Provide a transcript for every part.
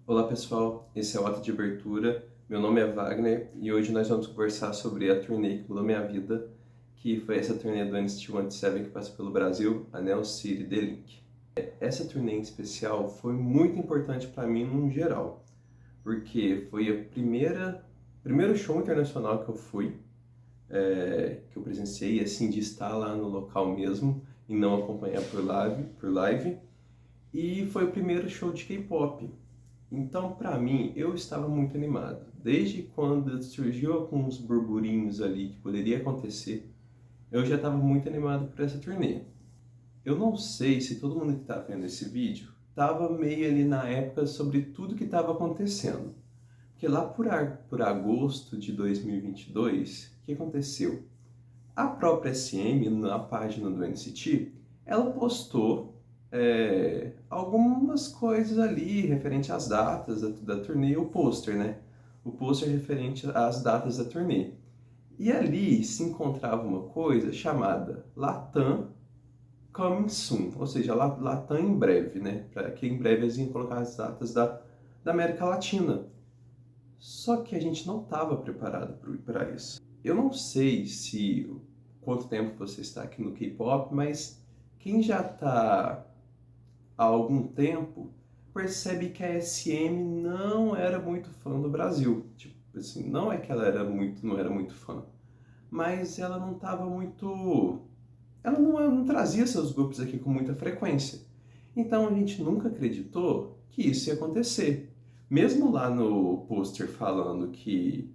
Olá pessoal, esse é o Ato de Abertura, meu nome é Wagner e hoje nós vamos conversar sobre a turnê que mudou minha vida, que foi essa turnê do NCT127 que passou pelo Brasil, a Neo City The Link. Essa turnê em especial foi muito importante para mim no geral, porque foi a primeiro show internacional que eu fui, que eu presenciei, assim, de estar lá no local mesmo e não acompanhar por live, e foi o primeiro show de K-pop. Então, para mim, eu estava muito animado. Desde quando surgiu alguns burburinhos ali que poderia acontecer, eu já estava muito animado por essa turnê. Eu não sei se todo mundo que está vendo esse vídeo estava meio ali na época sobre tudo que estava acontecendo. Porque lá por agosto de 2022, o que aconteceu? A própria SM, na página do NCT, ela postou algumas coisas ali referente às datas da turnê, o pôster, né? O pôster referente às datas da turnê. E ali se encontrava uma coisa chamada Latam Coming Soon, ou seja, Latam em breve, né? Para que em breve eles iam colocar as datas da América Latina. Só que a gente não estava preparado para isso. Eu não sei se quanto tempo você está aqui no K-pop, mas quem já está há algum tempo percebe que a SM não era muito fã do Brasil. Tipo assim, não é que ela não era muito fã, mas ela não estava muito, ela não trazia seus grupos aqui com muita frequência. Então a gente nunca acreditou que isso ia acontecer. Mesmo lá no pôster falando que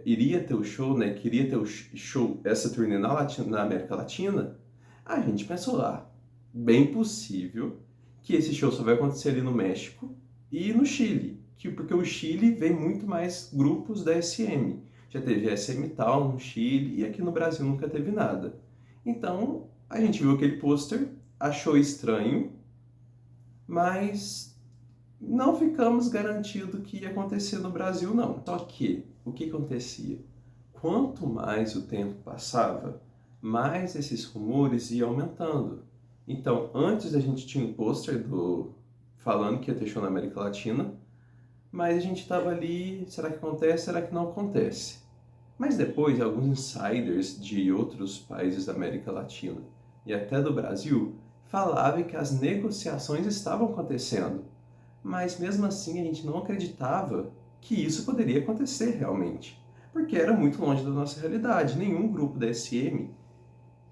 iria ter o show, né, que iria ter o show, essa turnê na América Latina, a gente pensou lá, bem possível que esse show só vai acontecer ali no México e no Chile, porque o Chile vem muito mais grupos da SM. Já teve SM Town no Chile e aqui no Brasil nunca teve nada. Então a gente viu aquele pôster, achou estranho, mas não ficamos garantidos que ia acontecer no Brasil, não. Só que, o que acontecia? Quanto mais o tempo passava, mais esses rumores iam aumentando. Então, antes a gente tinha um pôster falando que ia ter show na América Latina, mas a gente estava ali, será que acontece, será que não acontece? Mas depois, alguns insiders de outros países da América Latina e até do Brasil falavam que as negociações estavam acontecendo. Mas mesmo assim a gente não acreditava que isso poderia acontecer realmente, porque era muito longe da nossa realidade. Nenhum grupo da SM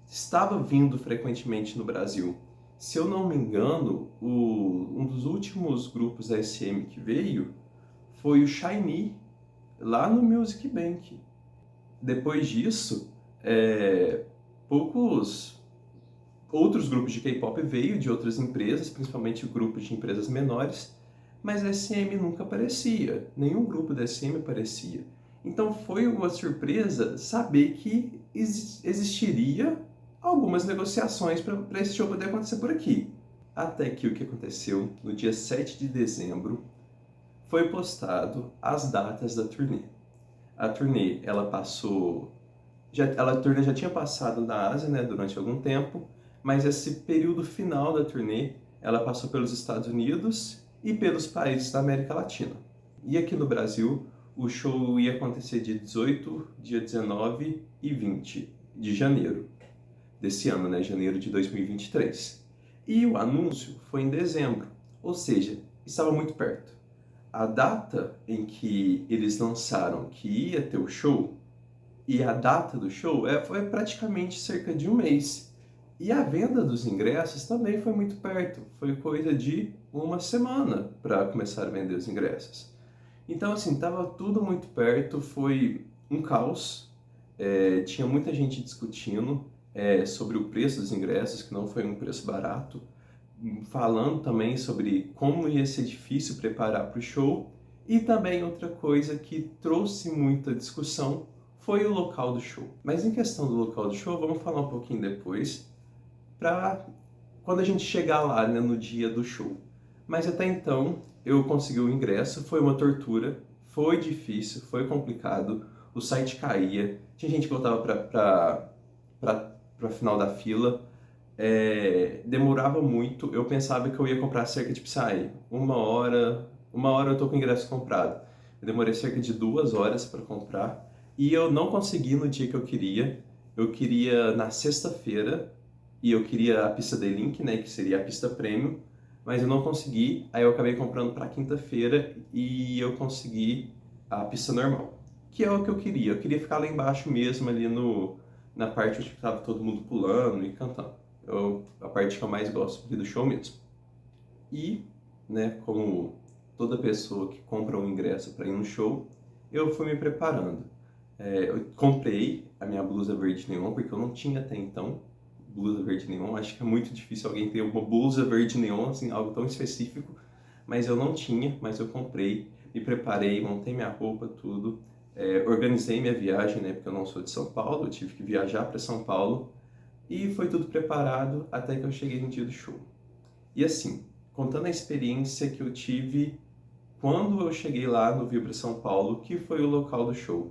estava vindo frequentemente no Brasil. Se eu não me engano, um dos últimos grupos da SM que veio foi o SHINee, lá no Music Bank. Depois disso, poucos outros grupos de K-pop veio de outras empresas, principalmente grupos de empresas menores, mas a SM nunca aparecia, nenhum grupo da SM aparecia. Então foi uma surpresa saber que existiria algumas negociações para esse show poder acontecer por aqui. Até que o que aconteceu no dia 7 de dezembro foi postado as datas da turnê. A turnê, ela passou, a turnê já tinha passado na Ásia, né, durante algum tempo, mas esse período final da turnê, ela passou pelos Estados Unidos e pelos países da América Latina. E aqui no Brasil, o show ia acontecer dia 18, dia 19 e 20 de janeiro desse ano, né, janeiro de 2023. E o anúncio foi em dezembro, ou seja, estava muito perto. A data em que eles lançaram que ia ter o show e a data do show foi praticamente cerca de um mês. E a venda dos ingressos também foi muito perto, foi coisa de uma semana para começar a vender os ingressos. Então, assim, estava tudo muito perto, foi um caos, tinha muita gente discutindo sobre o preço dos ingressos, que não foi um preço barato, falando também sobre como ia ser difícil preparar para o show, e também outra coisa que trouxe muita discussão foi o local do show. Mas em questão do local do show, vamos falar um pouquinho depois, para quando a gente chegar lá, né, no dia do show. Mas até então, eu consegui o ingresso, foi uma tortura, foi difícil, foi complicado, o site caía, tinha gente que voltava para final da fila, demorava muito, eu pensava que eu ia comprar cerca de, uma hora, uma hora eu tô com o ingresso comprado. Eu demorei cerca de 2 horas para comprar e eu não consegui no dia que eu queria. Eu queria na sexta-feira e eu queria a pista D-Link, né, que seria a pista premium, mas eu não consegui. Aí eu acabei comprando para quinta-feira e eu consegui a pista normal, que é o que eu queria. Eu queria ficar lá embaixo mesmo, ali na parte onde estava todo mundo pulando e cantando. A parte que eu mais gosto aqui do show mesmo. E, né, como toda pessoa que compra um ingresso para ir no show, eu fui me preparando. Eu comprei a minha blusa verde neon, porque eu não tinha até então blusa verde neon. Acho que é muito difícil alguém ter uma blusa verde neon, assim, algo tão específico. Mas eu não tinha, mas eu comprei, me preparei, montei minha roupa, tudo. Organizei minha viagem, né, porque eu não sou de São Paulo, eu tive que viajar para São Paulo. E foi tudo preparado até que eu cheguei no dia do show. E assim, contando a experiência que eu tive quando eu cheguei lá no Vibra São Paulo, que foi o local do show.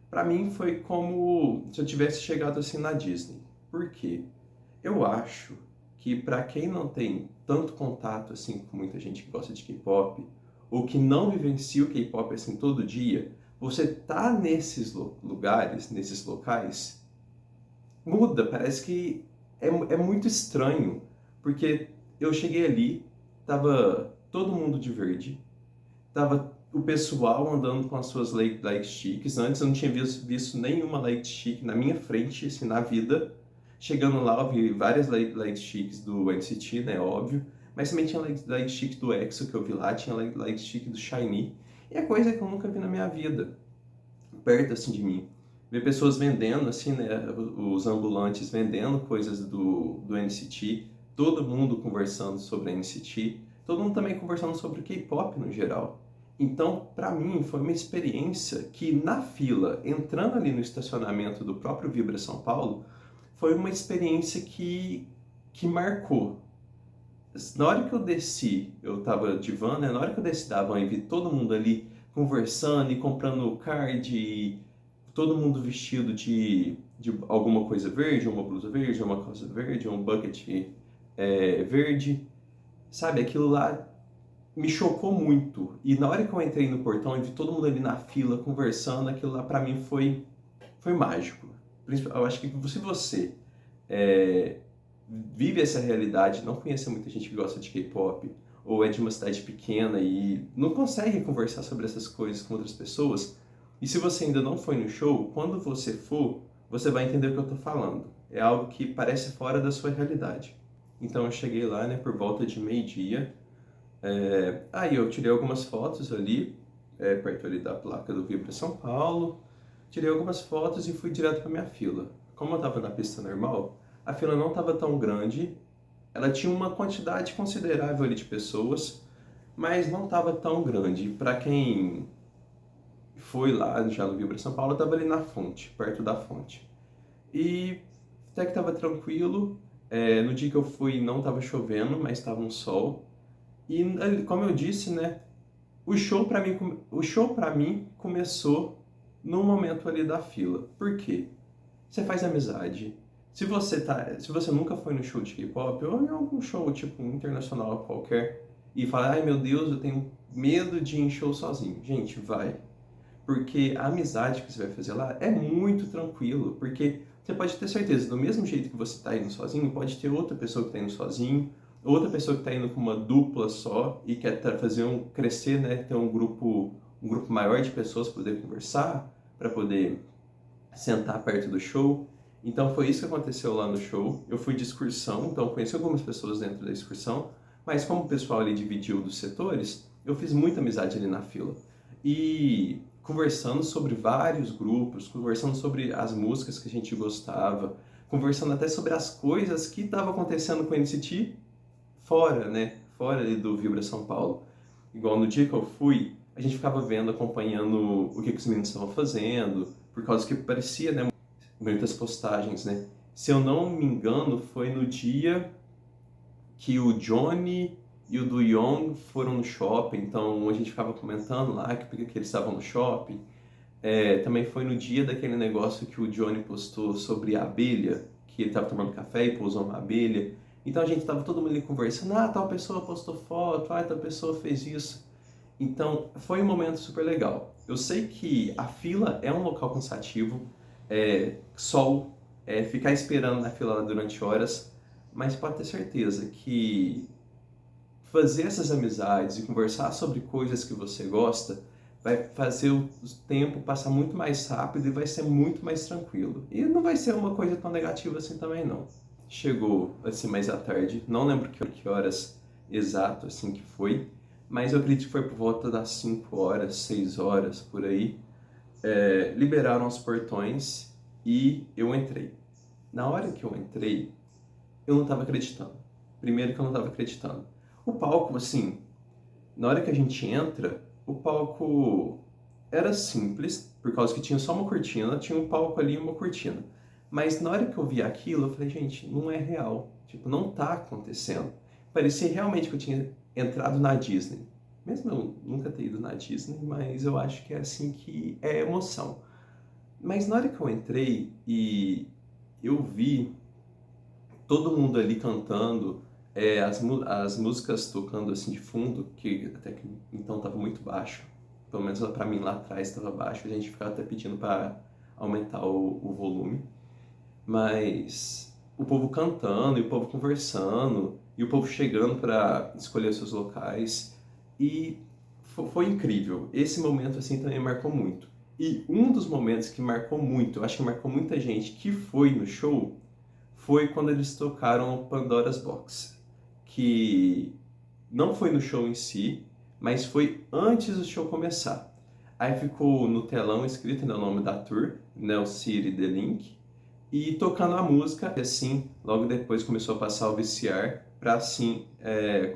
Para mim foi como se eu tivesse chegado assim na Disney. Por quê? Eu acho que para quem não tem tanto contato assim com muita gente que gosta de K-pop, ou que não vivencia o K-pop assim todo dia, você tá nesses lugares, nesses locais, muda, parece que é muito estranho, porque eu cheguei ali, tava todo mundo de verde, tava o pessoal andando com as suas light sticks. Antes eu não tinha visto nenhuma light stick na minha frente, assim, na vida. Chegando lá, eu vi várias light sticks do NCT, né, óbvio, mas também tinha light stick do EXO que eu vi lá, tinha light stick do SHINee, e é coisa que eu nunca vi na minha vida, perto assim de mim. Ver pessoas vendendo, assim, né, os ambulantes vendendo coisas do NCT, todo mundo conversando sobre a NCT, todo mundo também conversando sobre o K-pop no geral. Então, para mim, foi uma experiência que na fila, entrando ali no estacionamento do próprio Vibra São Paulo, foi uma experiência que marcou. Na hora que eu desci, eu tava de van, né? Na hora que eu desci da van e vi todo mundo ali conversando e comprando card, e todo mundo vestido de alguma coisa verde, uma blusa verde, uma calça verde, um bucket verde, sabe? Aquilo lá me chocou muito. E na hora que eu entrei no portão e vi todo mundo ali na fila conversando, aquilo lá pra mim foi mágico. Eu acho que se você é, vive essa realidade, não conhece muita gente que gosta de K-pop, ou é de uma cidade pequena e não consegue conversar sobre essas coisas com outras pessoas, e se você ainda não foi no show, quando você for, você vai entender o que eu tô falando. É algo que parece fora da sua realidade. Então eu cheguei lá, né, por volta de meio-dia. Aí eu tirei algumas fotos ali, perto ali da placa do Vibra São Paulo. Tirei algumas fotos e fui direto para minha fila. Como eu estava na pista normal, a fila não estava tão grande. Ela tinha uma quantidade considerável ali de pessoas, mas não estava tão grande. Para quem foi lá já no Vibra São Paulo, eu estava ali na fonte, perto da fonte. E até que estava tranquilo. No dia que eu fui não estava chovendo, mas estava um sol. E como eu disse, né, o show para mim começou no momento ali da fila. Por quê? Você faz amizade. Se você nunca foi no show de K-pop ou em algum show tipo internacional qualquer e fala, ai meu Deus, eu tenho medo de ir em show sozinho. Gente, vai. Porque a amizade que você vai fazer lá é muito tranquilo, porque você pode ter certeza, do mesmo jeito que você está indo sozinho, pode ter outra pessoa que está indo sozinho, outra pessoa que está indo com uma dupla só e quer fazer crescer, né, ter um grupo maior de pessoas para poder conversar, para poder sentar perto do show. Então foi isso que aconteceu lá no show. Eu fui de excursão, então conheci algumas pessoas dentro da excursão, mas como o pessoal ali dividiu dos setores, eu fiz muita amizade ali na fila. E conversando sobre vários grupos, conversando sobre as músicas que a gente gostava, conversando até sobre as coisas que estavam acontecendo com o NCT fora, né? Fora ali do Vibra São Paulo. Igual no dia que eu fui, a gente ficava vendo, acompanhando o que os meninos estavam fazendo, por causa que parecia, né, muitas postagens, né? Se eu não me engano, foi no dia que o Johnny e o Do Young foram no shopping, então a gente ficava comentando lá que eles estavam no shopping. Também foi no dia daquele negócio que o Johnny postou sobre a abelha, que ele estava tomando café e pousou uma abelha. Então a gente estava todo mundo ali conversando, tal pessoa postou foto, tal pessoa fez isso. Então, foi um momento super legal. Eu sei que a fila é um local cansativo, sol, ficar esperando na fila durante horas, mas pode ter certeza que fazer essas amizades e conversar sobre coisas que você gosta vai fazer o tempo passar muito mais rápido e vai ser muito mais tranquilo. E não vai ser uma coisa tão negativa assim também, não. Chegou assim mais à tarde, não lembro que horas exato assim que foi, mas eu acredito que foi por volta das 5 horas, 6 horas, por aí. Liberaram os portões e eu entrei. Na hora que eu entrei, eu não estava acreditando. Primeiro que eu não estava acreditando. O palco, assim, na hora que a gente entra, o palco era simples, por causa que tinha só uma cortina, tinha um palco ali e uma cortina. Mas na hora que eu vi aquilo, eu falei, gente, não é real. Tipo, não tá acontecendo. Parecia realmente que eu tinha entrado na Disney. Mesmo eu nunca ter ido na Disney, mas eu acho que é assim que é emoção. Mas na hora que eu entrei e eu vi todo mundo ali cantando, as músicas tocando assim de fundo, que até que então estava muito baixo, pelo menos para mim lá atrás estava baixo, a gente ficava até pedindo para aumentar o volume, mas o povo cantando e o povo conversando e o povo chegando para escolher seus locais e foi incrível. Esse momento assim também marcou muito. E um dos momentos que marcou muito, eu acho que marcou muita gente que foi no show, foi quando eles tocaram Pandora's Box, que não foi no show em si, mas foi antes do show começar. Aí ficou no telão escrito, né, o nome da tour, Nell City The Link, e tocando a música, e assim, logo depois começou a passar o VCR para assim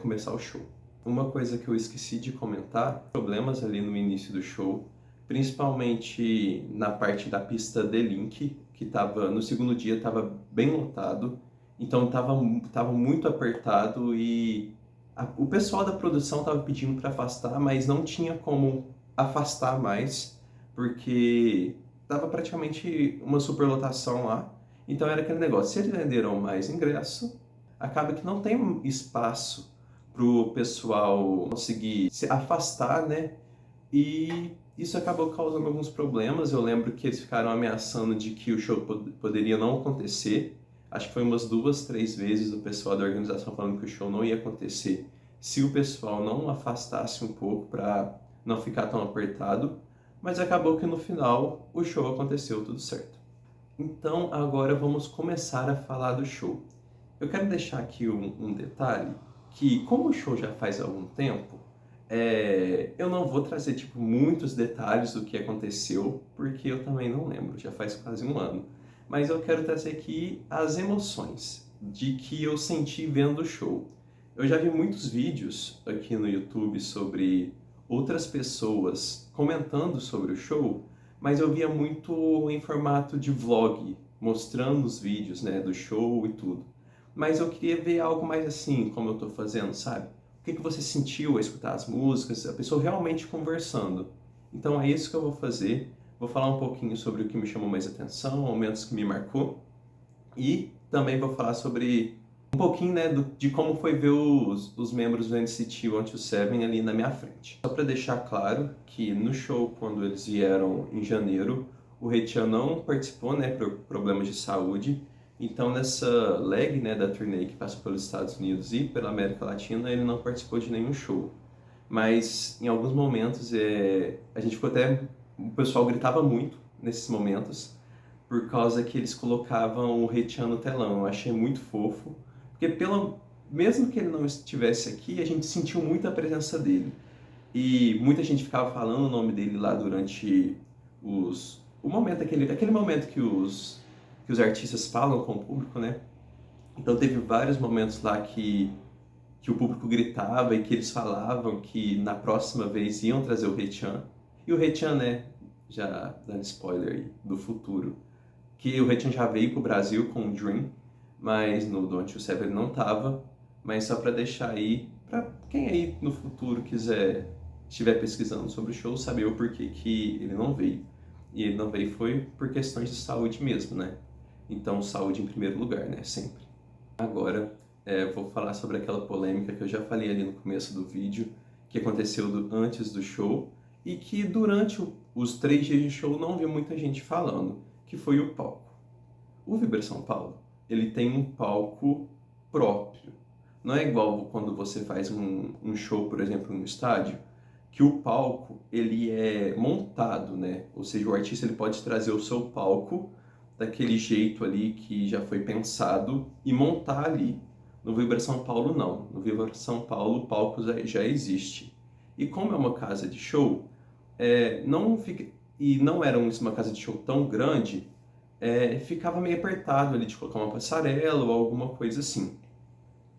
começar o show. Uma coisa que eu esqueci de comentar, problemas ali no início do show, principalmente na parte da pista The Link, que tava, no segundo dia estava bem lotado, então tava muito apertado e o pessoal da produção estava pedindo para afastar, mas não tinha como afastar mais, porque tava praticamente uma superlotação lá. Então era aquele negócio, se eles venderam mais ingresso, acaba que não tem espaço para o pessoal conseguir se afastar, né? E isso acabou causando alguns problemas. Eu lembro que eles ficaram ameaçando de que o show poderia não acontecer. Acho que foi umas 2, 3 vezes o pessoal da organização falando que o show não ia acontecer se o pessoal não afastasse um pouco para não ficar tão apertado. Mas acabou que no final o show aconteceu tudo certo. Então agora vamos começar a falar do show. Eu quero deixar aqui um detalhe, que como o show já faz algum tempo, eu não vou trazer tipo muitos detalhes do que aconteceu, porque eu também não lembro, já faz quase um ano. Mas eu quero trazer aqui as emoções de que eu senti vendo o show. Eu já vi muitos vídeos aqui no YouTube sobre outras pessoas comentando sobre o show, mas eu via muito em formato de vlog, mostrando os vídeos, né, do show e tudo. Mas eu queria ver algo mais assim, como eu estou fazendo, sabe? O que você sentiu ao escutar as músicas, a pessoa realmente conversando. Então é isso que eu vou fazer. Vou falar um pouquinho sobre o que me chamou mais atenção, momentos que me marcou. E também vou falar sobre um pouquinho, né, de como foi ver os membros do NCT 127 ali na minha frente. Só para deixar claro que no show, quando eles vieram em janeiro, o Haechan não participou, né, por problemas de saúde. Então, nessa leg, né, da turnê que passou pelos Estados Unidos e pela América Latina, ele não participou de nenhum show. Mas, em alguns momentos, a gente ficou até... O pessoal gritava muito nesses momentos, por causa que eles colocavam o Haechan no telão. Eu achei muito fofo, porque mesmo que ele não estivesse aqui, a gente sentiu muito a presença dele. E muita gente ficava falando o nome dele lá durante o momento, aquele momento que os artistas falam com o público, né? Então teve vários momentos lá que o público gritava e que eles falavam que na próxima vez iam trazer o Haechan. E o Haechan, né, já dando spoiler aí, do futuro, que o Haechan já veio pro Brasil com o Dream, mas no Don't You Seven ele não tava. Mas só para deixar aí, para quem aí no futuro estiver pesquisando sobre o show, saber o porquê que ele não veio. E ele não veio foi por questões de saúde mesmo, né? Então, saúde em primeiro lugar, né? Sempre. Agora, vou falar sobre aquela polêmica que eu já falei ali no começo do vídeo, que aconteceu antes do show e que durante os 3 dias de show não vi muita gente falando, que foi o palco. O Vibra São Paulo, ele tem um palco próprio. Não é igual quando você faz um show, por exemplo, no estádio, que o palco ele é montado, né? Ou seja, o artista ele pode trazer o seu palco daquele jeito ali que já foi pensado e montar ali. No Vibra São Paulo não. No Vibra São Paulo o palco já existe. E como é uma casa de show, não fica, e não era uma casa de show tão grande, ficava meio apertado ali de colocar uma passarela ou alguma coisa assim.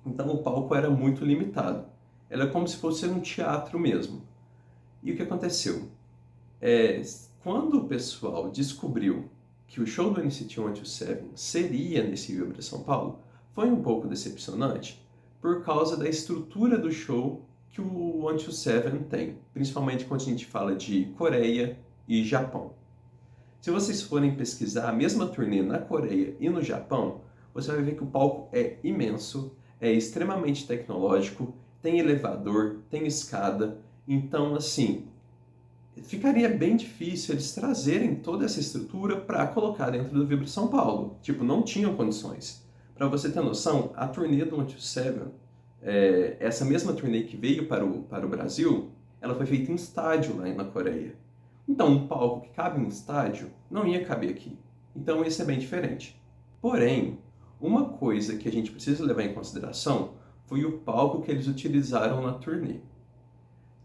Então o palco era muito limitado. Era como se fosse um teatro mesmo. E o que aconteceu? Quando o pessoal descobriu que o show do NCT 127 seria nesse Vibra São Paulo, foi um pouco decepcionante por causa da estrutura do show que o 127 tem, principalmente quando a gente fala de Coreia e Japão. Se vocês forem pesquisar a mesma turnê na Coreia e no Japão, você vai ver que o palco é imenso, é extremamente tecnológico, tem elevador, tem escada, então assim, ficaria bem difícil eles trazerem toda essa estrutura para colocar dentro do Vibra São Paulo. Tipo, não tinham condições. Para você ter noção, a turnê do 127, essa mesma turnê que veio para o Brasil, ela foi feita em estádio lá na Coreia. Então, um palco que cabe em estádio não ia caber aqui. Então, isso é bem diferente. Porém, uma coisa que a gente precisa levar em consideração foi o palco que eles utilizaram na turnê.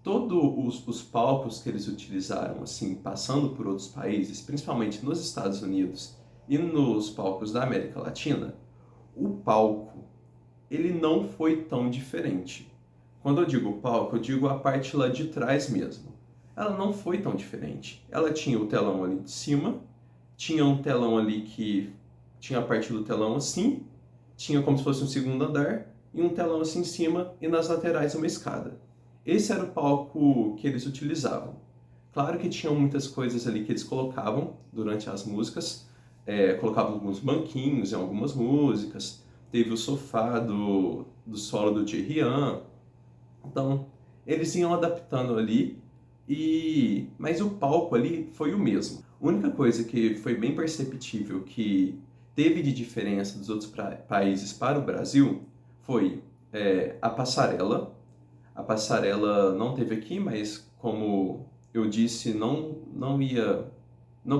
Todos os palcos que eles utilizaram, assim, passando por outros países, principalmente nos Estados Unidos e nos palcos da América Latina, o palco, ele não foi tão diferente. Quando eu digo palco, eu digo a parte lá de trás mesmo. Ela não foi tão diferente. Ela tinha o telão ali de cima, tinha um telão ali que tinha a parte do telão assim, tinha como se fosse um segundo andar, e um telão assim em cima, e nas laterais uma escada. Esse era o palco que eles utilizavam. Claro que tinham muitas coisas ali que eles colocavam durante as músicas, colocavam alguns banquinhos em algumas músicas, teve o sofá do solo do Jaehyun. Então, eles iam adaptando ali, mas o palco ali foi o mesmo. A única coisa que foi bem perceptível que teve de diferença dos outros países para o Brasil foi a passarela. A passarela não teve aqui, mas como eu disse, não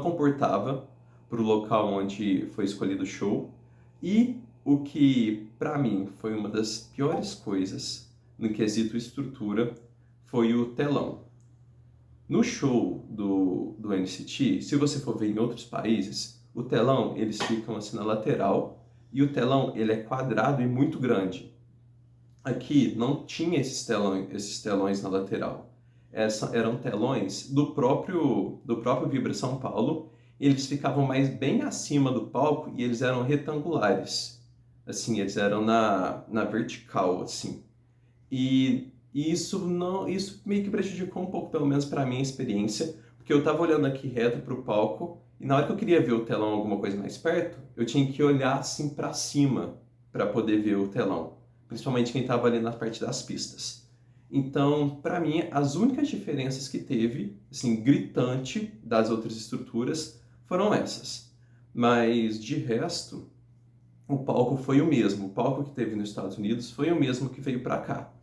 comportava para o local onde foi escolhido o show. E o que, para mim, foi uma das piores coisas no quesito estrutura foi o telão. No show do NCT, se você for ver em outros países, o telão, eles ficam assim na lateral e o telão, ele é quadrado e muito grande. Aqui não tinha esses telões na lateral. Eram telões do próprio Vibra São Paulo. Eles ficavam bem acima do palco e eles eram retangulares. Assim, eles eram na vertical, assim. E isso meio que prejudicou um pouco, pelo menos para a minha experiência, porque eu estava olhando aqui reto para o palco e na hora que eu queria ver o telão alguma coisa mais perto, eu tinha que olhar assim para cima para poder ver o telão, principalmente quem estava ali na parte das pistas. Então, para mim, as únicas diferenças que teve, assim, gritante das outras estruturas, foram essas. Mas, de resto, o palco foi o mesmo. O palco que teve nos Estados Unidos foi o mesmo que veio para cá.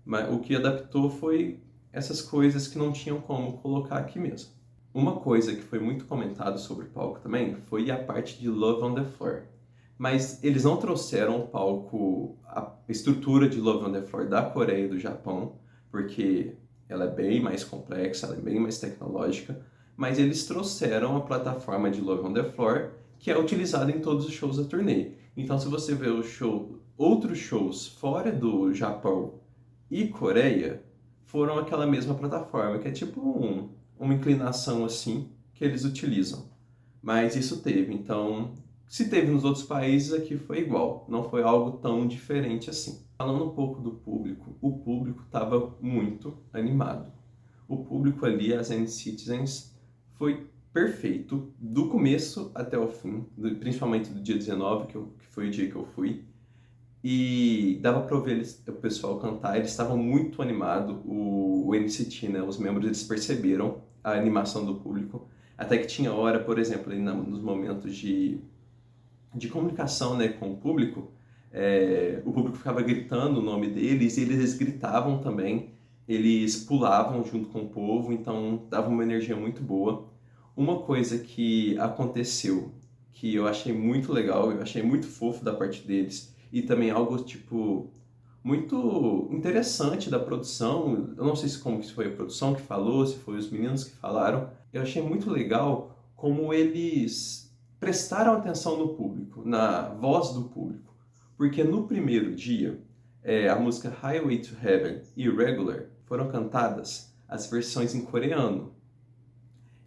Mas o que adaptou foi essas coisas que não tinham como colocar aqui mesmo. Uma coisa que foi muito comentado sobre o palco também foi a parte de Love on the Floor. Mas eles não trouxeram o palco, a estrutura de Love on the Floor da Coreia e do Japão, porque ela é bem mais complexa, ela é bem mais tecnológica, mas eles trouxeram a plataforma de Love on the Floor, que é utilizada em todos os shows da turnê. Então, se você vê outros shows fora do Japão e Coreia, foram aquela mesma plataforma, que é tipo uma inclinação assim que eles utilizam. Mas isso teve, então, se teve nos outros países, aqui foi igual, não foi algo tão diferente assim. Falando um pouco do público, o público estava muito animado. O público ali, as N-Citizens, foi perfeito, do começo até o fim, principalmente do dia 19, que foi o dia que eu fui. e dava para ouvir o pessoal cantar, eles estavam muito animados, o NCT, né, os membros, eles perceberam a animação do público, até que tinha hora, por exemplo, ali nos momentos de comunicação, né, com o público ficava gritando o nome deles e eles gritavam também, eles pulavam junto com o povo, então dava uma energia muito boa. Uma coisa que aconteceu, que eu achei muito legal, eu achei muito fofo da parte deles, e também algo, tipo, muito interessante da produção, eu não sei se como que foi a produção que falou, se foi os meninos que falaram, eu achei muito legal como eles prestaram atenção no público, na voz do público, porque no primeiro dia, a música Highway to Heaven e Regular foram cantadas as versões em coreano,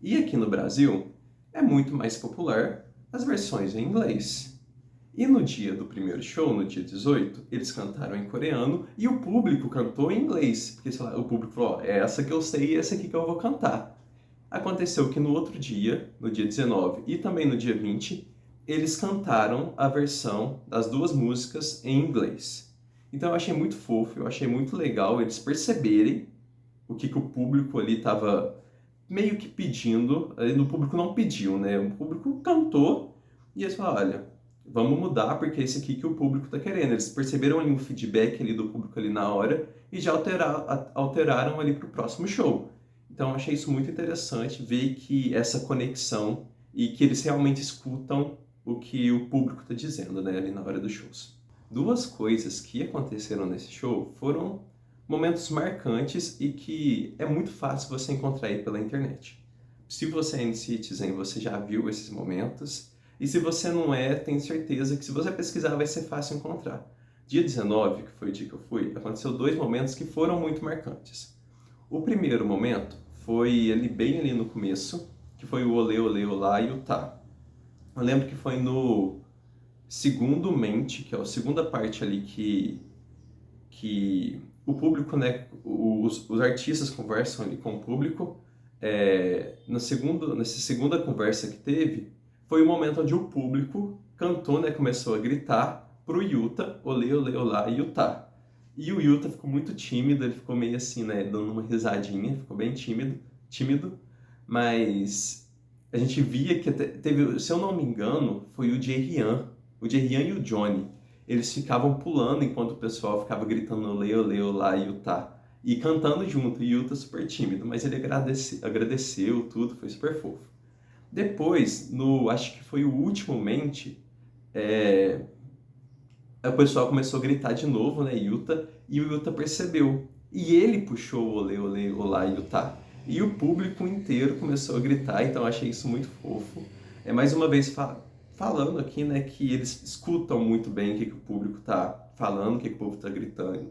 e aqui no Brasil é muito mais popular as versões em inglês. E no dia do primeiro show, no dia 18, eles cantaram em coreano e o público cantou em inglês. Porque sei lá, o público falou, é essa que eu sei e essa aqui que eu vou cantar. Aconteceu que no outro dia, no dia 19 e também no dia 20, eles cantaram a versão das duas músicas em inglês. Então eu achei muito fofo, eu achei muito legal eles perceberem o que o público ali estava meio que pedindo. O público não pediu, né? O público cantou e eles falaram, olha, vamos mudar porque é esse aqui que o público está querendo. Eles perceberam ali um feedback ali do público ali na hora e já alteraram ali para o próximo show. Então eu achei isso muito interessante, ver que essa conexão e que eles realmente escutam o que o público está dizendo, né, ali na hora dos shows. Duas coisas que aconteceram nesse show foram momentos marcantes e que é muito fácil você encontrar aí pela internet. Se você é N-Citizen, você já viu esses momentos, e se você não é, tenho certeza que se você pesquisar vai ser fácil encontrar. Dia 19, que foi o dia que eu fui, aconteceu dois momentos que foram muito marcantes. O primeiro momento foi ali bem ali no começo, que foi o Olê, Olê, Olá e o Tá. Eu lembro que foi no segundo mente, que é a segunda parte ali que o público, né, os artistas conversam ali com o público. Nessa segunda conversa que teve, foi o momento onde o público cantou, né, começou a gritar pro Yuta, olê, olê, olá, Yuta. E o Yuta ficou muito tímido, ele ficou meio assim, né, dando uma risadinha, ficou bem tímido, mas a gente via que teve, se eu não me engano, foi o Jae-hyun e o Johnny. Eles ficavam pulando enquanto o pessoal ficava gritando olê, olê, olá, Yuta. E cantando junto, e o Yuta super tímido, mas ele agradeceu tudo, foi super fofo. Depois, acho que foi o último mente, o pessoal começou a gritar de novo, né, Yuta, e o Yuta percebeu. E ele puxou o olê, olê, olá, Yuta. E o público inteiro começou a gritar, então eu achei isso muito fofo. Mais uma vez falando aqui, né, que eles escutam muito bem o que o público está falando, o que o povo está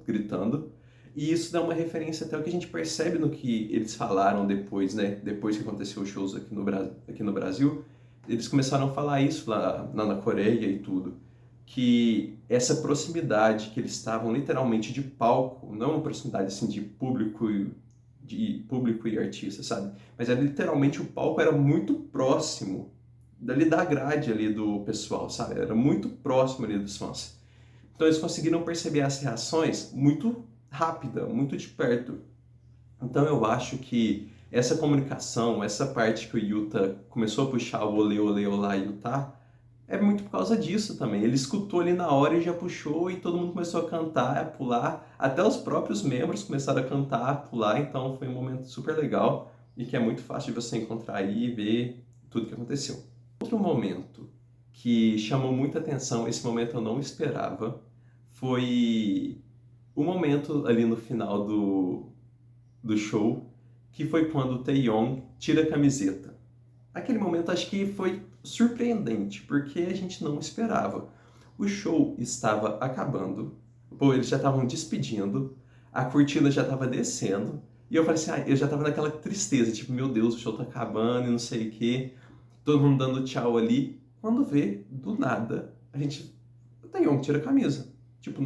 gritando. E isso dá uma referência até o que a gente percebe no que eles falaram depois, né? Depois que aconteceu os shows aqui no Brasil, eles começaram a falar isso lá na Coreia e tudo. Que essa proximidade, que eles estavam literalmente de palco, não uma proximidade assim de público e artista, sabe? Mas era literalmente o palco era muito próximo dali da grade ali do pessoal, sabe? Era muito próximo ali dos fãs. Então eles conseguiram perceber as reações muito rápida, muito de perto. Então eu acho que essa comunicação, essa parte que o Yuta começou a puxar o olê, olê, olá, Yuta, é muito por causa disso também. Ele escutou ali na hora e já puxou e todo mundo começou a cantar, a pular. Até os próprios membros começaram a cantar, a pular. Então foi um momento super legal e que é muito fácil de você encontrar aí e ver tudo que aconteceu. Outro momento que chamou muita atenção, esse momento eu não esperava, foi o momento ali no final do show, que foi quando o Taeyong tira a camiseta. Aquele momento acho que foi surpreendente, porque a gente não esperava. O show estava acabando, eles já estavam despedindo, a cortina já estava descendo, e eu falei assim, eu já estava naquela tristeza, tipo, meu Deus, o show tá acabando e não sei o quê, todo mundo dando tchau ali, quando vê, do nada, o Taeyong tira a camisa. Tipo,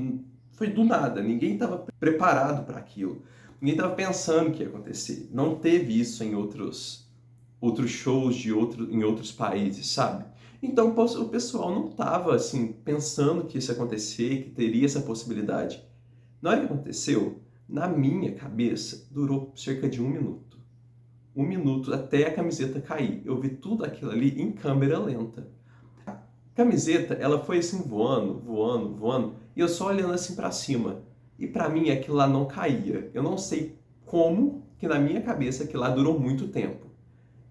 foi do nada, ninguém estava preparado para aquilo, ninguém estava pensando que ia acontecer. Não teve isso em outros shows em outros países, sabe? Então o pessoal não estava assim pensando que isso ia acontecer, que teria essa possibilidade. Na hora que aconteceu, na minha cabeça, durou cerca de 1 minuto. 1 minuto até a camiseta cair. Eu vi tudo aquilo ali em câmera lenta. A camiseta, ela foi assim voando, voando, voando, e eu só olhando assim para cima. E para mim aquilo lá não caía. Eu não sei como que na minha cabeça aquilo lá durou muito tempo.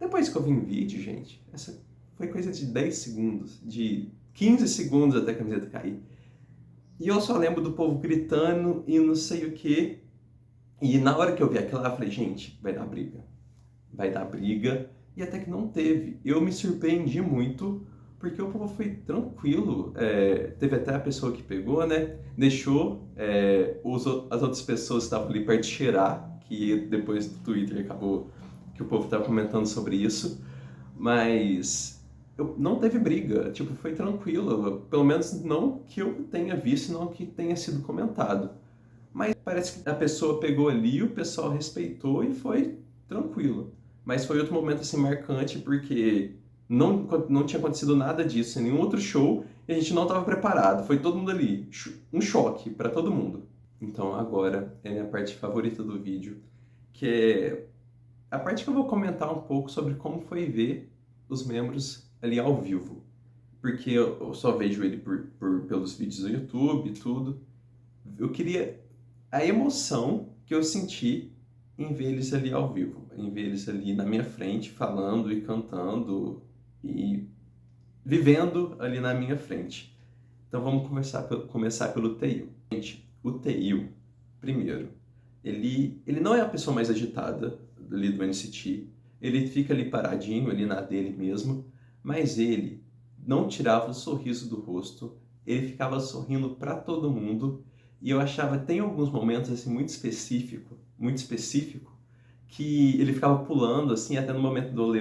Depois que eu vi em vídeo, gente, essa foi coisa de 10 segundos, de 15 segundos até a camiseta cair. E eu só lembro do povo gritando e não sei o que. E na hora que eu vi aquilo lá, eu falei, gente, vai dar briga. Vai dar briga. E até que não teve. Eu me surpreendi muito, porque o povo foi tranquilo. Teve até a pessoa que pegou, né? Deixou as outras pessoas que estavam ali perto cheirar, que depois do Twitter acabou que o povo estava comentando sobre isso. Mas não teve briga, tipo, foi tranquilo. Pelo menos não que eu tenha visto, não que tenha sido comentado. Mas parece que a pessoa pegou ali, o pessoal respeitou e foi tranquilo. Mas foi outro momento assim marcante porque não tinha acontecido nada disso em nenhum outro show e a gente não estava preparado. Foi todo mundo ali, um choque para todo mundo. Então agora é a minha parte favorita do vídeo, que é a parte que eu vou comentar um pouco sobre como foi ver os membros ali ao vivo. Porque eu só vejo ele pelos vídeos do YouTube e tudo. Eu queria a emoção que eu senti em ver eles ali ao vivo, em ver eles ali na minha frente, falando e cantando e vivendo ali na minha frente. Então vamos começar pelo Tail. Gente, o Tail, primeiro, ele não é a pessoa mais agitada ali do NCT, ele fica ali paradinho, ali na dele mesmo, mas ele não tirava o sorriso do rosto, ele ficava sorrindo para todo mundo. E eu achava, tem alguns momentos assim muito específico, que ele ficava pulando assim, até no momento do olê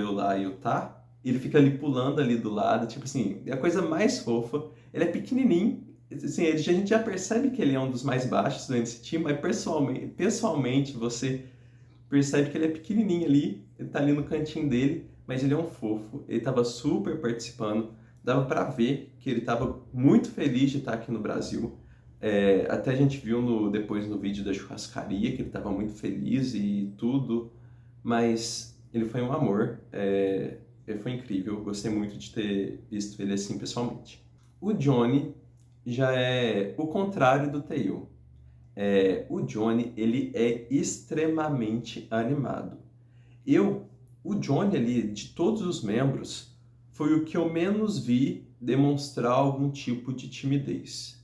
lá e o tá, ele fica ali pulando ali do lado, tipo assim, é a coisa mais fofa. Ele é pequenininho, assim, a gente já percebe que ele é um dos mais baixos do NCT, mas pessoalmente você percebe que ele é pequenininho ali, ele tá ali no cantinho dele, mas ele é um fofo, ele tava super participando, dava para ver que ele tava muito feliz de estar aqui no Brasil. Até a gente viu depois no vídeo da churrascaria que ele estava muito feliz e tudo, mas ele foi um amor, ele foi incrível, eu gostei muito de ter visto ele assim pessoalmente. O Johnny já é o contrário do Taeil. O Johnny, ele é extremamente animado. O Johnny ali, de todos os membros, foi o que eu menos vi demonstrar algum tipo de timidez.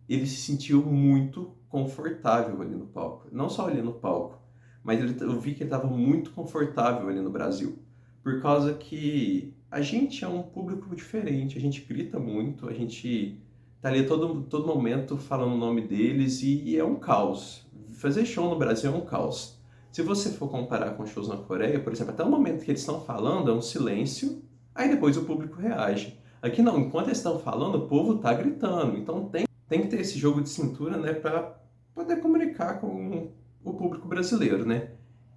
Ele se sentiu muito confortável ali no palco. Não só ali no palco, mas eu vi que ele estava muito confortável ali no Brasil. Por causa que a gente é um público diferente, a gente grita muito, a gente tá ali todo momento falando o nome deles e é um caos. Fazer show no Brasil é um caos. Se você for comparar com shows na Coreia, por exemplo, até o momento que eles estão falando é um silêncio, aí depois o público reage. Aqui não, enquanto eles estão falando, o povo tá gritando. Então tem que ter esse jogo de cintura, né, para poder comunicar com o público brasileiro, né?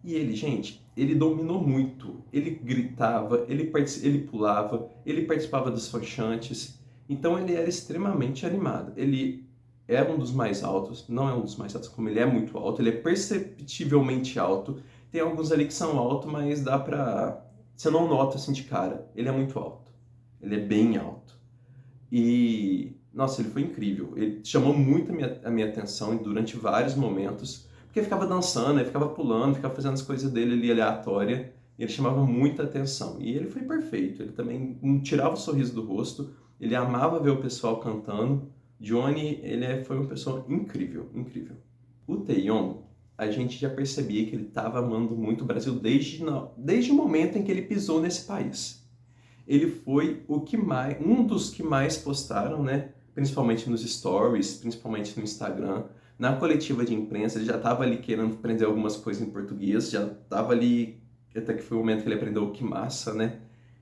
E ele, gente, ele dominou muito. Ele gritava, ele pulava, ele participava dos fanchantes. Então ele era extremamente animado. Ele é um dos mais altos, não é um dos mais altos, como ele é muito alto, ele é perceptivelmente alto. Tem alguns ali que são altos, mas dá pra... Você não nota assim de cara. Ele é muito alto. Ele é bem alto. E, nossa, ele foi incrível. Ele chamou muito a minha atenção durante vários momentos, porque ele ficava dançando, ele ficava pulando, ficava fazendo as coisas dele ali aleatória, e ele chamava muita atenção. E ele foi perfeito, ele também não tirava o sorriso do rosto, ele amava ver o pessoal cantando. Johnny, foi uma pessoa incrível, incrível. O Taeyeon, a gente já percebia que ele estava amando muito o Brasil desde o momento em que ele pisou nesse país. Ele foi um dos que mais postaram, né? Principalmente nos stories, principalmente no Instagram. Na coletiva de imprensa, ele já estava ali querendo aprender algumas coisas em português, já estava ali, até que foi o momento que ele aprendeu o que massa, né?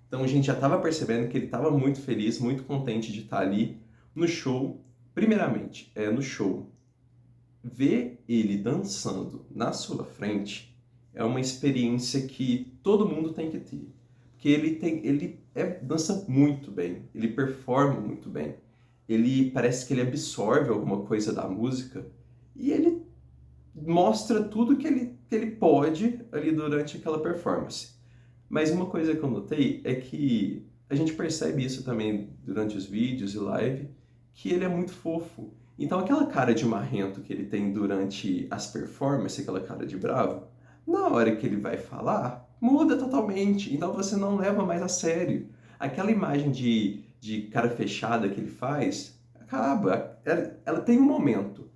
Então a gente já estava percebendo que ele estava muito feliz, muito contente de estar ali no show. Primeiramente, no show, ver ele dançando na sua frente é uma experiência que todo mundo tem que ter. que dança muito bem, ele performa muito bem. Ele parece que ele absorve alguma coisa da música e ele mostra tudo que ele pode ali durante aquela performance. Mas uma coisa que eu notei é que a gente percebe isso também durante os vídeos e live, que ele é muito fofo. Então aquela cara de marrento que ele tem durante as performances, aquela cara de bravo, na hora que ele vai falar, muda totalmente. Então você não leva mais a sério. Aquela imagem de cara fechada que ele faz, acaba. Ela tem um momento.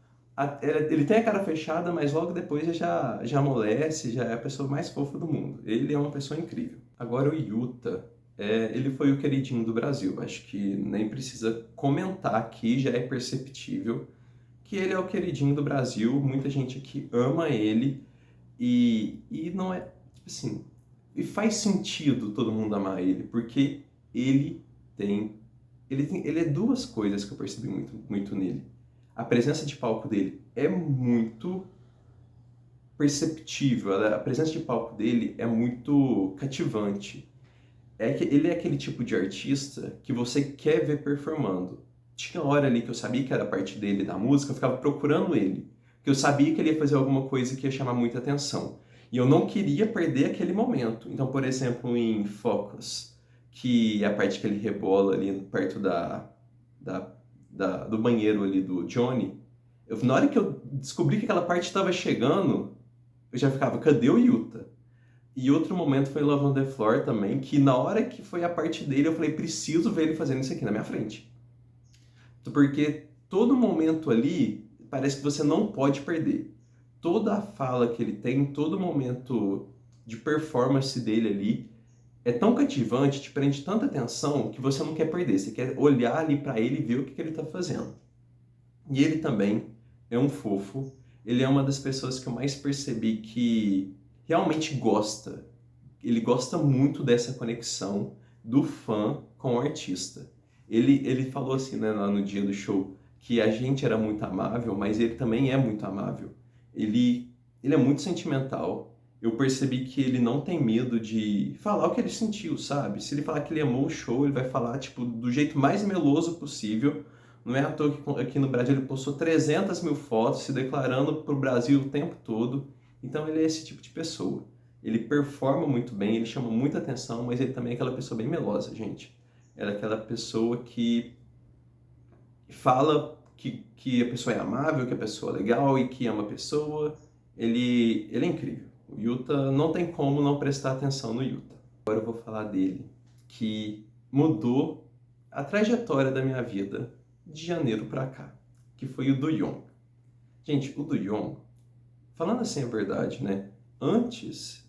Ele tem a cara fechada, mas logo depois ele já amolece, já é a pessoa mais fofa do mundo. Ele é uma pessoa incrível. Agora o Yuta, ele foi o queridinho do Brasil. Acho que nem precisa comentar aqui, já é perceptível que ele é o queridinho do Brasil. Muita gente aqui ama ele e não é, tipo assim, e faz sentido todo mundo amar ele, porque ele ele é duas coisas que eu percebi muito nele. A presença de palco dele é muito perceptível, a presença de palco dele é muito cativante. Ele é aquele tipo de artista que você quer ver performando. Tinha hora ali que eu sabia que era parte dele da música, eu ficava procurando ele, porque eu sabia que ele ia fazer alguma coisa que ia chamar muita atenção. E eu não queria perder aquele momento. Então, por exemplo, em Focus, que é a parte que ele rebola ali perto do banheiro ali do Johnny, na hora que eu descobri que aquela parte estava chegando, eu já ficava, cadê o Yuta? E outro momento foi Love on the Floor também, que na hora que foi a parte dele, eu falei, preciso ver ele fazendo isso aqui na minha frente. Porque todo momento ali, parece que você não pode perder. Toda a fala que ele tem, todo momento de performance dele ali, é tão cativante, te prende tanta atenção, que você não quer perder. Você quer olhar ali para ele e ver o que ele está fazendo. E ele também é um fofo. Ele é uma das pessoas que eu mais percebi que realmente gosta. Ele gosta muito dessa conexão do fã com o artista. Ele falou assim, né, lá no dia do show, que a gente era muito amável, mas ele também é muito amável. Ele é muito sentimental. Eu percebi que ele não tem medo de falar o que ele sentiu, sabe? Se ele falar que ele amou o show, ele vai falar, tipo, do jeito mais meloso possível. Não é à toa que aqui no Brasil ele postou 300 mil fotos se declarando para o Brasil o tempo todo. Então ele é esse tipo de pessoa. Ele performa muito bem, ele chama muita atenção, mas ele também é aquela pessoa bem melosa, gente. Ela é aquela pessoa que fala que a pessoa é amável, que a pessoa é legal e que ama a pessoa. Ele é incrível. O Yuta, não tem como não prestar atenção no Yuta. Agora eu vou falar dele, que mudou a trajetória da minha vida de janeiro pra cá, que foi o Do-Young. Gente, o Do-Young, falando assim a verdade, né? Antes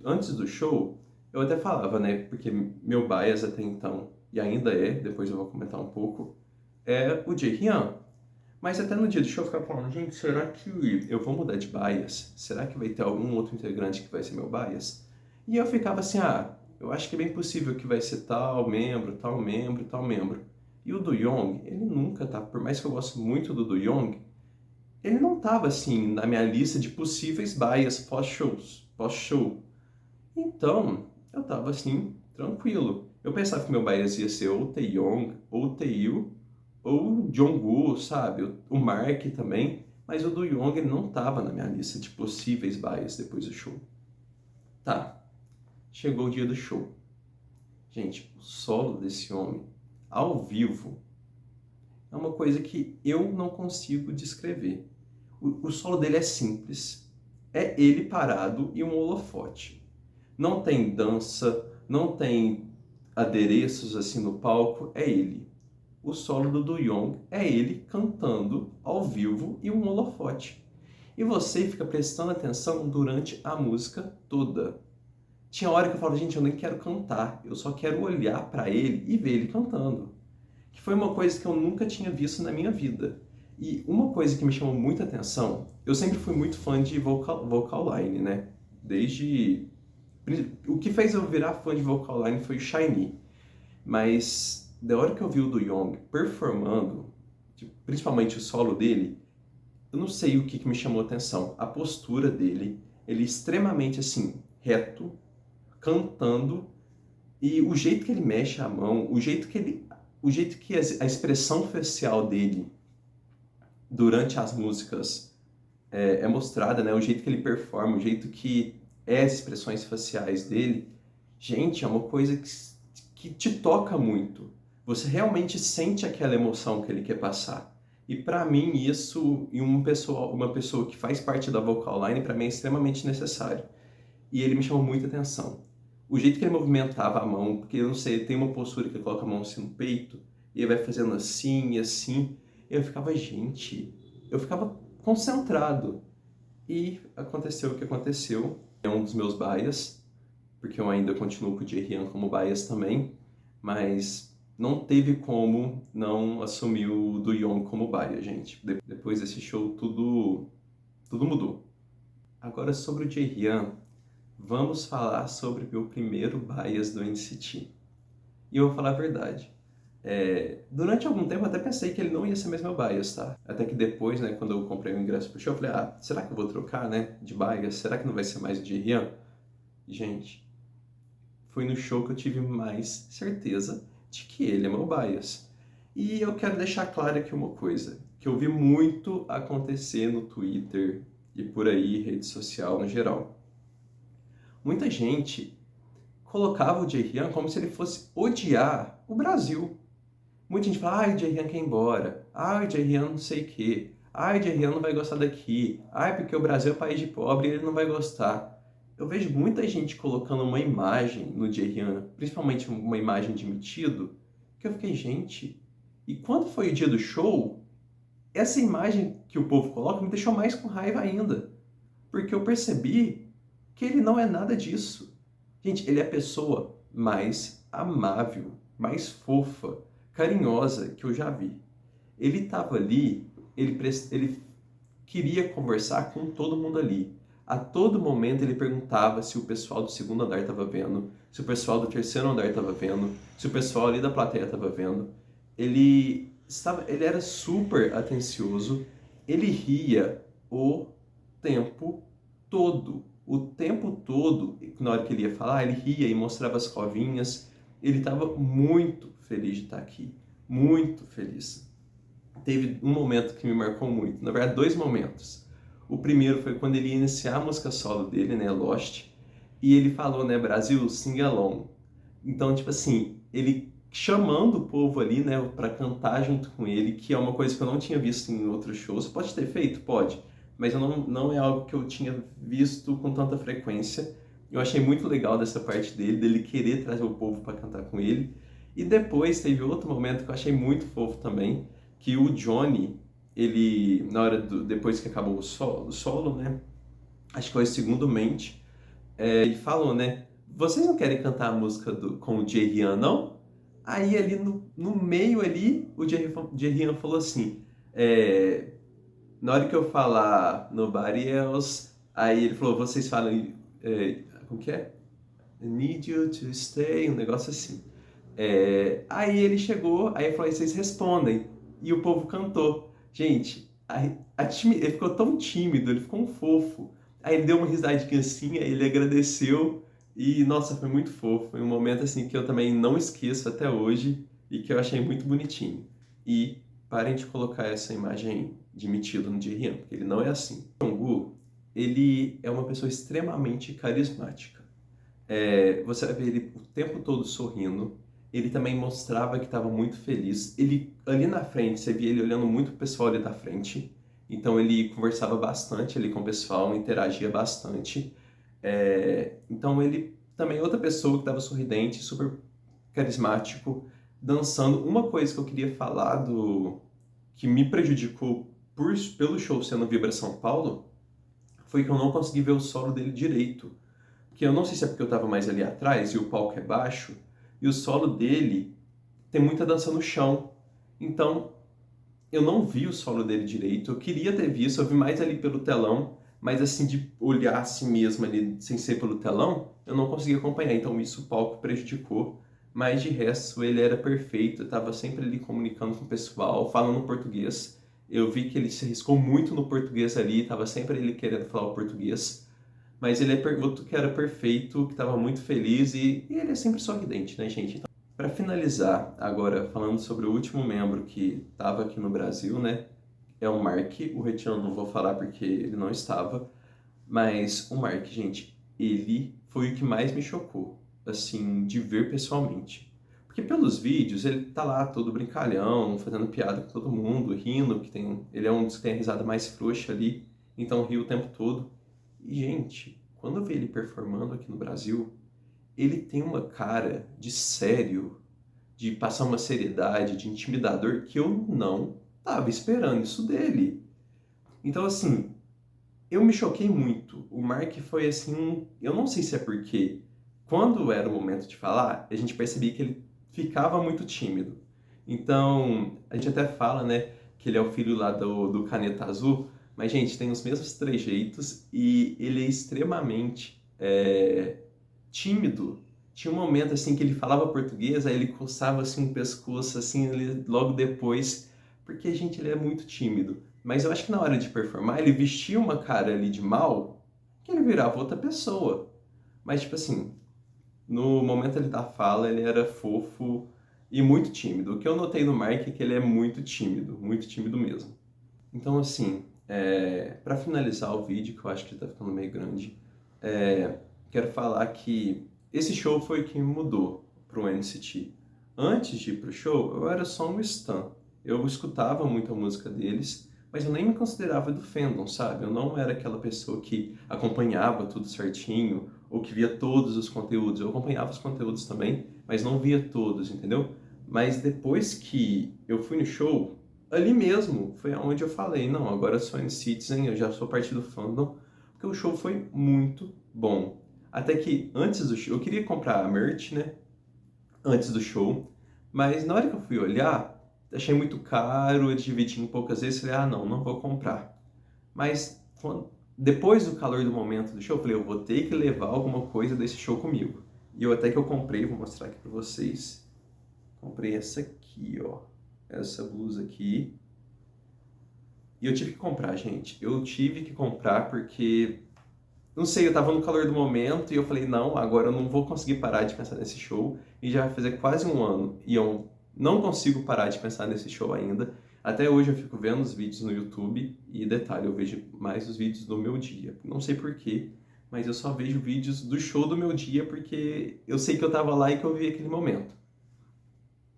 do show, eu até falava, né? Porque meu bias até então, e ainda é, depois eu vou comentar um pouco, é o Jaehyun. Mas até no dia do show eu ficava falando, gente, será que eu vou mudar de bias? Será que vai ter algum outro integrante que vai ser meu bias? E eu ficava assim, eu acho que é bem possível que vai ser tal membro, tal membro, tal membro. E o Do-Young, ele nunca tá, por mais que eu goste muito do Do-Young, ele não tava assim na minha lista de possíveis bias pós-show. Então, eu tava assim, tranquilo. Eu pensava que meu bias ia ser ou o Taeyong, ou o Taeil, ou o Jungwoo, sabe? O Mark também. Mas o Do-Young ele não tava na minha lista de possíveis bias depois do show. Tá, chegou o dia do show. Gente, o solo desse homem, ao vivo, é uma coisa que eu não consigo descrever. O solo dele é simples. É ele parado e um holofote. Não tem dança, não tem adereços assim no palco, é ele. O solo do Do-Young é ele cantando ao vivo e um holofote. E você fica prestando atenção durante a música toda. Tinha hora que eu falava, gente, eu nem quero cantar, eu só quero olhar para ele e ver ele cantando. Que foi uma coisa que eu nunca tinha visto na minha vida. E uma coisa que me chamou muita atenção, eu sempre fui muito fã de vocal line, né? Desde... O que fez eu virar fã de vocal line foi o SHINee. Mas da hora que eu vi o Do-Young performando, principalmente o solo dele, eu não sei o que me chamou a atenção. A postura dele, ele extremamente assim, reto, cantando, E o jeito que ele mexe a mão, o jeito que a expressão facial dele durante as músicas é mostrada, né? O jeito que ele performa, o jeito que as expressões faciais dele, gente, é uma coisa que te toca muito. Você realmente sente aquela emoção que ele quer passar. E para mim isso, em uma pessoa que faz parte da vocal line, para mim é extremamente necessário. E ele me chamou muita atenção. O jeito que ele movimentava a mão, porque eu não sei, ele tem uma postura que ele coloca a mão assim no peito, e ele vai fazendo assim e assim. Eu ficava concentrado. E aconteceu o que aconteceu. É um dos meus bias, porque eu ainda continuo com o Jae-hyun como bias também, mas não teve como não assumir o Do Young como bias, gente. Depois desse show, tudo mudou. Agora, sobre o Jae-hyun, vamos falar sobre o meu primeiro bias do NCT. E eu vou falar a verdade. Durante algum tempo eu até pensei que ele não ia ser mais meu bias, tá? Até que depois, né, quando eu comprei o ingresso pro show, eu falei, será que eu vou trocar, né, de bias? Será que não vai ser mais o Jae-hyun? Gente, foi no show que eu tive mais certeza de que ele é meu bias. E eu quero deixar claro aqui uma coisa, que eu vi muito acontecer no Twitter e por aí, rede social no geral. Muita gente colocava o Jae-hyun como se ele fosse odiar o Brasil. Muita gente fala, o Jae-hyun quer ir embora, o Jae-hyun não sei o quê, o Jae-hyun não vai gostar daqui, porque o Brasil é país de pobre e ele não vai gostar. Eu vejo muita gente colocando uma imagem no Jae-hyun, principalmente uma imagem de metido, que eu fiquei, gente, e quando foi o dia do show, essa imagem que o povo coloca me deixou mais com raiva ainda, porque eu percebi que ele não é nada disso. Gente, ele é a pessoa mais amável, mais fofa, carinhosa que eu já vi. Ele estava ali, ele queria conversar com todo mundo ali. A todo momento ele perguntava se o pessoal do segundo andar estava vendo, se o pessoal do terceiro andar estava vendo, se o pessoal ali da plateia estava vendo. Ele era super atencioso, ele ria o tempo todo. O tempo todo, na hora que ele ia falar, ele ria e mostrava as covinhas. Ele estava muito feliz de estar aqui, muito feliz. Teve um momento que me marcou muito, na verdade 2 momentos. O primeiro foi quando ele ia iniciar a música solo dele, né, Lost, e ele falou, né, Brasil, sing along. Então, tipo assim, ele chamando o povo ali, né, para cantar junto com ele, que é uma coisa que eu não tinha visto em outros shows. Pode ter feito? Pode, mas eu não é algo que eu tinha visto com tanta frequência. Eu achei muito legal dessa parte dele querer trazer o povo para cantar com ele. E depois teve outro momento que eu achei muito fofo também, que o Johnny, ele, depois que acabou o solo, né, acho que foi o segundo mente, ele falou, né, vocês não querem cantar a música com o Jae-hyun, não? Aí ali no meio ali, o Jae-hyun falou assim, na hora que eu falar Nobody Else, aí ele falou, vocês falam, como que é? I need you to stay, um negócio assim. Aí ele chegou, aí falou, vocês respondem. E o povo cantou. Gente, ele ficou tão tímido, ele ficou um fofo. Aí ele deu uma risadinha assim, aí ele agradeceu. E, nossa, foi muito fofo. Foi um momento assim que eu também não esqueço até hoje e que eu achei muito bonitinho. E parem de colocar essa imagem de metido no Jae-hyun, porque ele não é assim. O Jungkook, ele é uma pessoa extremamente carismática. Você vai ver ele o tempo todo sorrindo. Ele também mostrava que estava muito feliz. Ele, ali na frente, você via ele olhando muito o pessoal ali da frente. Então ele conversava bastante ali com o pessoal, interagia bastante. Então ele também é outra pessoa que estava sorridente, super carismático, dançando. Uma coisa que eu queria falar que me prejudicou pelo show sendo Vibra São Paulo foi que eu não consegui ver o solo dele direito. Porque eu não sei se é porque eu estava mais ali atrás e o palco é baixo, e o solo dele tem muita dança no chão. Então, eu não vi o solo dele direito. Eu queria ter visto, eu vi mais ali pelo telão, mas assim, de olhar assim mesmo ali, sem ser pelo telão, eu não consegui acompanhar. Então, isso o palco prejudicou. Mas de resto, ele era perfeito. Eu estava sempre ali comunicando com o pessoal, falando português. Eu vi que ele se arriscou muito no português ali, estava sempre ele querendo falar o português. Mas ele é outro que era perfeito, que estava muito feliz e ele é sempre sorridente, né, gente? Então, para finalizar, agora falando sobre o último membro que estava aqui no Brasil, né? É o Mark. O Retiano não vou falar porque ele não estava. Mas o Mark, gente, ele foi o que mais me chocou, assim, de ver pessoalmente. Porque pelos vídeos ele tá lá todo brincalhão, fazendo piada com todo mundo, rindo, ele é um dos que tem a risada mais frouxa ali, então ri o tempo todo. E, gente, quando eu vi ele performando aqui no Brasil, ele tem uma cara de sério, de passar uma seriedade, de intimidador, que eu não tava esperando isso dele. Então, assim, eu me choquei muito. O Mark foi assim, eu não sei se é porque quando era o momento de falar, a gente percebia que ele ficava muito tímido. Então, a gente até fala, né, que ele é o filho lá do Caneta Azul, mas, gente, tem os mesmos trejeitos e ele é extremamente tímido. Tinha um momento, assim, que ele falava português, aí ele coçava, assim, o pescoço, assim, logo depois, porque, gente, ele é muito tímido. Mas eu acho que na hora de performar, ele vestia uma cara ali de mal, que ele virava outra pessoa. Mas, tipo assim, no momento ali da fala, ele era fofo e muito tímido. O que eu notei no Mark é que ele é muito tímido mesmo. Então, assim, para finalizar o vídeo, que eu acho que ele tá ficando meio grande, quero falar que esse show foi o que me mudou pro NCT. Antes de ir pro show, eu era só um stan. Eu escutava muito a música deles, mas eu nem me considerava do fandom, sabe? Eu não era aquela pessoa que acompanhava tudo certinho ou que via todos os conteúdos. Eu acompanhava os conteúdos também, mas não via todos, entendeu? Mas depois que eu fui no show, ali mesmo foi onde eu falei, não, agora eu sou N-Citizen, eu já sou parte do fandom, porque o show foi muito bom. Até que antes do show, eu queria comprar a merch, né? Antes do show, mas na hora que eu fui olhar, achei muito caro, eu dividi em poucas vezes, falei, ah, não, não vou comprar. Mas depois do calor do momento do show, eu falei, eu vou ter que levar alguma coisa desse show comigo. E eu até que eu comprei, vou mostrar aqui pra vocês. Comprei essa aqui, ó. Essa blusa aqui. E eu tive que comprar, gente. Eu tive que comprar porque não sei, eu tava no calor do momento e eu falei, não, agora eu não vou conseguir parar de pensar nesse show. E já vai fazer quase um ano e eu não consigo parar de pensar nesse show ainda. Até hoje eu fico vendo os vídeos no YouTube e, detalhe, eu vejo mais os vídeos do meu dia. Não sei porquê, mas eu só vejo vídeos do show do meu dia porque eu sei que eu tava lá e que eu vi aquele momento.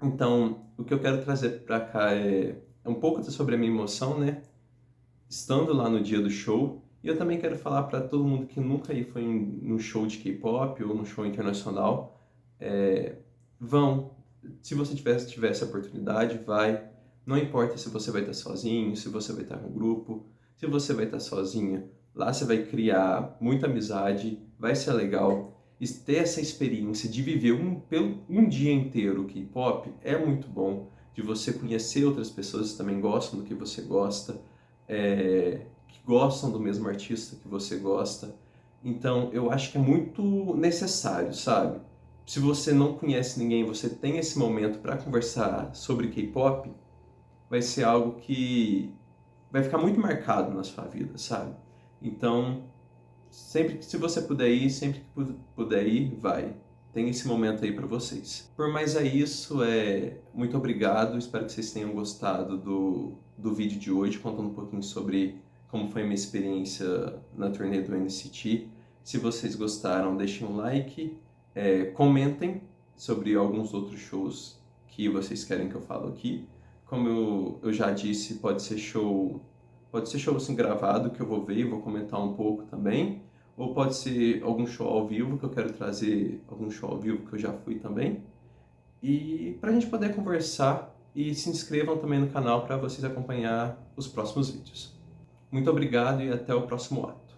Então, o que eu quero trazer pra cá é um pouco sobre a minha emoção, né? Estando lá no dia do show. E eu também quero falar para todo mundo que nunca aí foi num show de K-pop ou num show internacional, vão. Se você tiver essa oportunidade, vai. Não importa se você vai estar sozinho, se você vai estar com um grupo, se você vai estar sozinha. Lá você vai criar muita amizade, vai ser legal. E ter essa experiência de viver um dia inteiro K-pop é muito bom. De você conhecer outras pessoas que também gostam do que você gosta. Que gostam do mesmo artista que você gosta. Então, eu acho que é muito necessário, sabe? Se você não conhece ninguém, você tem esse momento para conversar sobre K-pop, vai ser algo que vai ficar muito marcado na sua vida, sabe? Então, sempre que se você puder ir, sempre que puder ir, vai. Tem esse momento aí para vocês. Por mais é isso, muito obrigado. Espero que vocês tenham gostado do vídeo de hoje, contando um pouquinho sobre como foi a minha experiência na turnê do NCT. Se vocês gostaram, deixem um like, comentem sobre alguns outros shows que vocês querem que eu fale aqui. Como eu já disse, pode ser show assim gravado que eu vou ver e vou comentar um pouco também. Ou pode ser algum show ao vivo, que eu quero trazer algum show ao vivo que eu já fui também. E para a gente poder conversar, e se inscrevam também no canal para vocês acompanhar os próximos vídeos. Muito obrigado e até o próximo ato.